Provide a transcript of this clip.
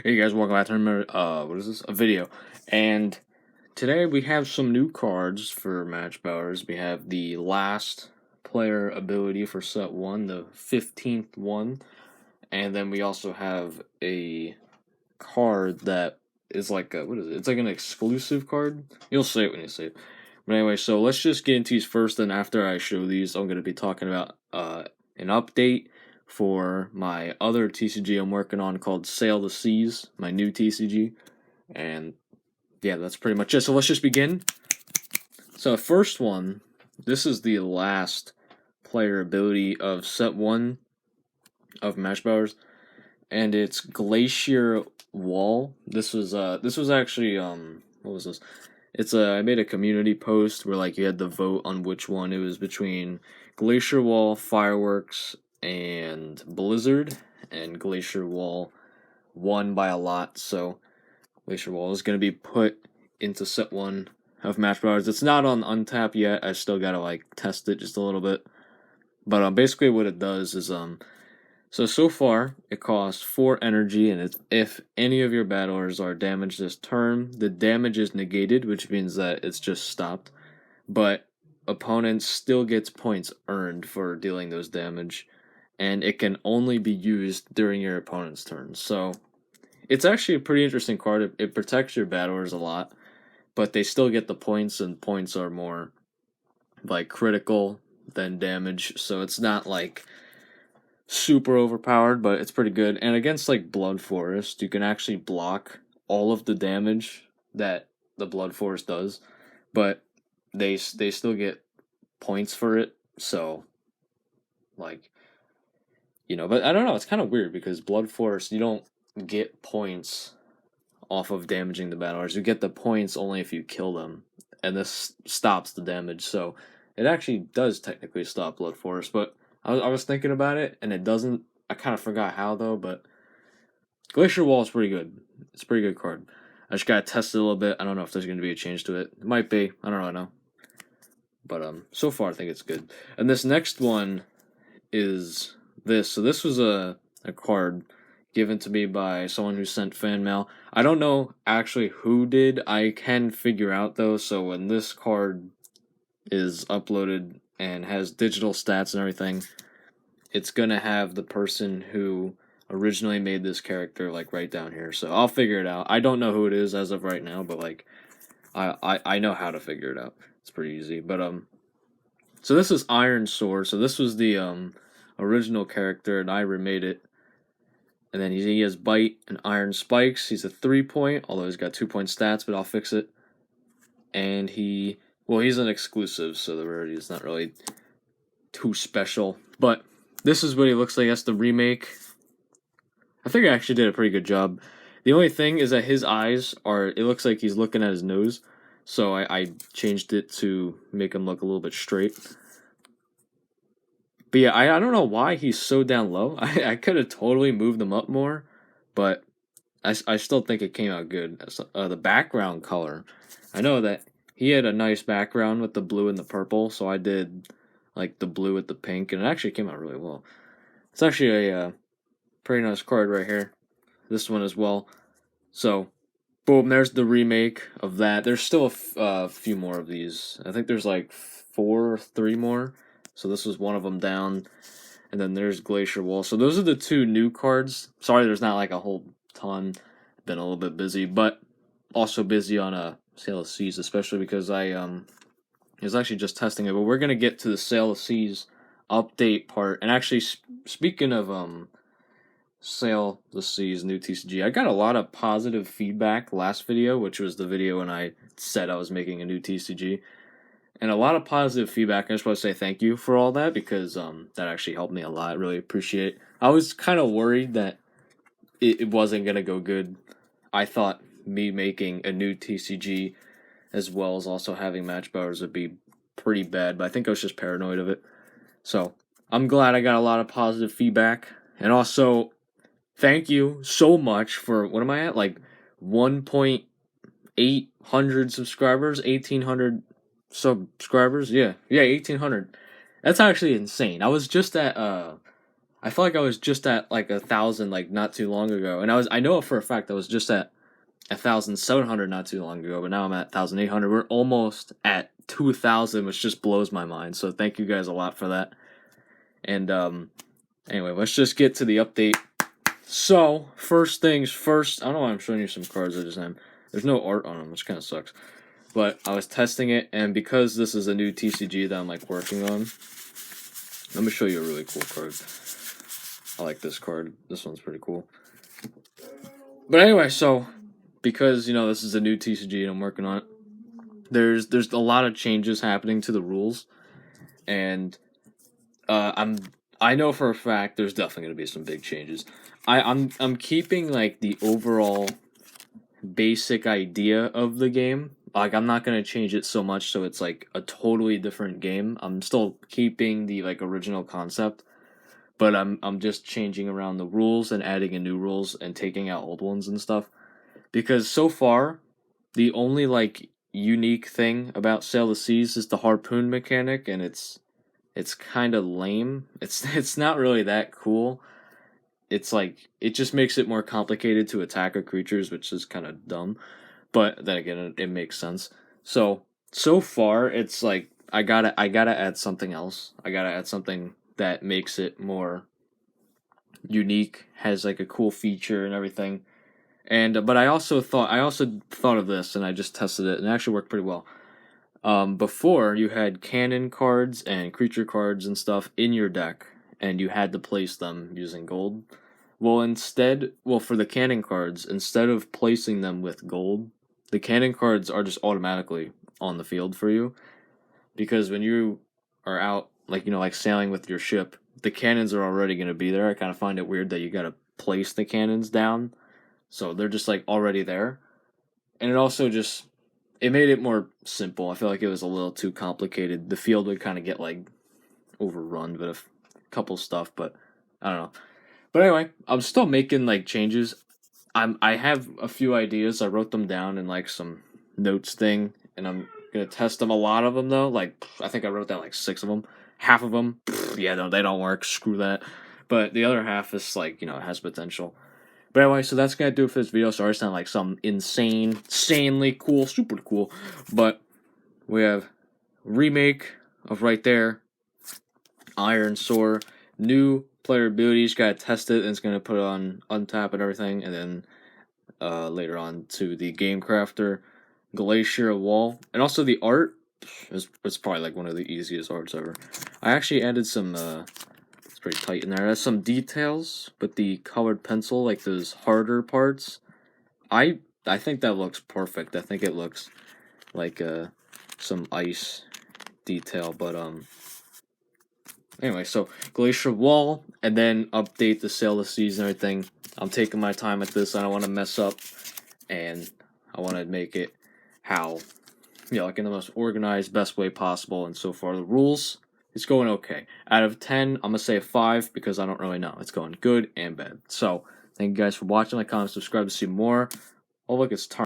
Hey guys, welcome back to another, what is this? A video. And today we have some new cards for match bowers. We have the last player ability for set 1, the 15th one. And then we also have a card that is like a, what is it? It's like an exclusive card. You'll see it when you see it. But anyway, so let's just get into these first, and after I show these, I'm going to be talking about an update for my other TCG I'm working on called Sail the Seas, my new TCG. And yeah, that's pretty much it. So let's just begin. So first one, this is the last player ability of set 1 of Match Bowers, and it's Glacier Wall. This was actually what was this? It's I made a community post where like you had to vote on which one. It was between Glacier Wall, Fireworks, and Blizzard, and Glacier Wall won by a lot. So Glacier Wall is going to be put into set 1 of Match Bowers. It's not on Untap yet. I still gotta like test it just a little bit. But basically what it does is so far, it costs 4 energy, and if any of your battlers are damaged this turn, the damage is negated, which means that it's just stopped. But opponents still gets points earned for dealing those damage, and it can only be used during your opponent's turn. So it's actually a pretty interesting card. It protects your battlers a lot, but they still get the points, and points are more like critical than damage. So it's not like super overpowered, but it's pretty good. And against like Blood Forest, you can actually block all of the damage that the Blood Forest does, but they still get points for it. So like, but I don't know, it's kind of weird because Blood Forest, you don't get points off of damaging the battlers. You get the points only if you kill them, and this stops the damage. So it actually does technically stop Blood Forest, but I was thinking about it, and it doesn't. I kind of forgot how, though, but Glacier Wall is pretty good. It's a pretty good card. I just gotta test it a little bit. I don't know if there's going to be a change to it. It might be. I don't really know. But so far, I think it's good. And this next one is this. So this was a card given to me by someone who sent fan mail. I don't know actually who did. I can figure out, though. So when this card is uploaded and has digital stats and everything, it's gonna have the person who originally made this character like right down here. So I'll figure it out. I don't know who it is as of right now, but like I know how to figure it out. It's pretty easy. But so this is Iron Saur. So this was the original character, and I remade it. And then he has Bite and Iron Spikes. He's a 3-point, although he's got 2-point stats, but I'll fix it. And he's an exclusive, so the rarity is not really too special. But this is what he looks like. That's the remake. I think I actually did a pretty good job. The only thing is that his eyes it looks like he's looking at his nose. So I changed it to make him look a little bit straight. But yeah, I don't know why he's so down low. I could have totally moved him up more, but I still think it came out good. The background color, I know that he had a nice background with the blue and the purple, so I did like the blue with the pink, and it actually came out really well. It's actually a pretty nice card right here. This one as well. So, boom, there's the remake of that. There's still a few more of these. I think there's like 3 more. So this was one of them down. And then there's Glacier Wall. So those are the 2 new cards. Sorry, there's not like a whole ton. Been a little bit busy, but also busy on Sail of Seas, especially because I was actually just testing it. But we're gonna get to the Sail of Seas update part. And actually, speaking of Sail the Seas new TCG, I got a lot of positive feedback last video, which was the video when I said I was making a new TCG. And a lot of positive feedback. I just want to say thank you for all that, because that actually helped me a lot. I really appreciate it. I was kind of worried that it wasn't going to go good. I thought me making a new TCG as well as also having match bowers would be pretty bad, but I think I was just paranoid of it. So I'm glad I got a lot of positive feedback. And also, thank you so much for, what am I at? Like 1.800 subscribers, 1,800 subscribers. Yeah, 1,800. That's actually insane. I was just at I feel like I was just at like 1,000 like not too long ago, and I know for a fact I was just at 1,700 not too long ago, but now I'm at 1,800. We're almost at 2,000, which just blows my mind. So thank you guys a lot for that. And anyway, let's just get to the update. So first things first, I don't know why I'm showing you some cards. I just am. There's no art on them, which kind of sucks. But I was testing it, and because this is a new TCG that I'm like working on, let me show you a really cool card. I like this card. This one's pretty cool. But anyway, so because this is a new TCG and I'm working on it, there's a lot of changes happening to the rules, and I know for a fact there's definitely gonna be some big changes. I'm keeping like the overall basic idea of the game. Like I'm not gonna change it so much so it's like a totally different game. I'm still keeping the like original concept, but I'm just changing around the rules and adding in new rules and taking out old ones and stuff. Because so far, the only like unique thing about Sail the Seas is the harpoon mechanic, and it's kind of lame. It's not really that cool. It's like it just makes it more complicated to attack our creatures, which is kind of dumb. But then again, it makes sense. So far, it's like I gotta add something else. I gotta add something that makes it more unique, has like a cool feature and everything. And but I also thought of this, and I just tested it, and it actually worked pretty well. Before you had cannon cards and creature cards and stuff in your deck, and you had to place them using gold. Well, for the cannon cards, instead of placing them with gold, the cannon cards are just automatically on the field for you. Because when you are out, like sailing with your ship, the cannons are already going to be there. I kind of find it weird that you got to place the cannons down. So they're just like already there. And it also just it made it more simple. I feel like it was a little too complicated. The field would kind of get like overrun with a couple stuff, but I don't know. But anyway, I'm still making like changes. I have a few ideas. I wrote them down in like some notes thing, and I'm gonna test them. A lot of them though, like I think I wrote down like 6 of them. Half of them, yeah, no, they don't work. Screw that. But the other half is like it has potential. But anyway, so that's gonna do it for this video. Sorry, it's not like some insanely cool, super cool. But we have remake of right there, Iron Saur, new player abilities. Gotta test it, and it's gonna put it on untap and everything, and then later on to the Game Crafter, Glacier Wall, and also the art. It's probably like one of the easiest arts ever. I actually added some. It's pretty tight in there. It has some details, but the colored pencil, like those harder parts, I think that looks perfect. I think it looks like some ice detail, but anyway, so Glacier Wall, and then update the Sail the Seas and everything. I'm taking my time at this. I don't want to mess up, and I want to make it how, like in the most organized, best way possible. And so far, the rules, it's going okay. Out of 10, I'm going to say a 5 because I don't really know. It's going good and bad. So, thank you guys for watching. Like, comment, subscribe to see more. Oh, look, it's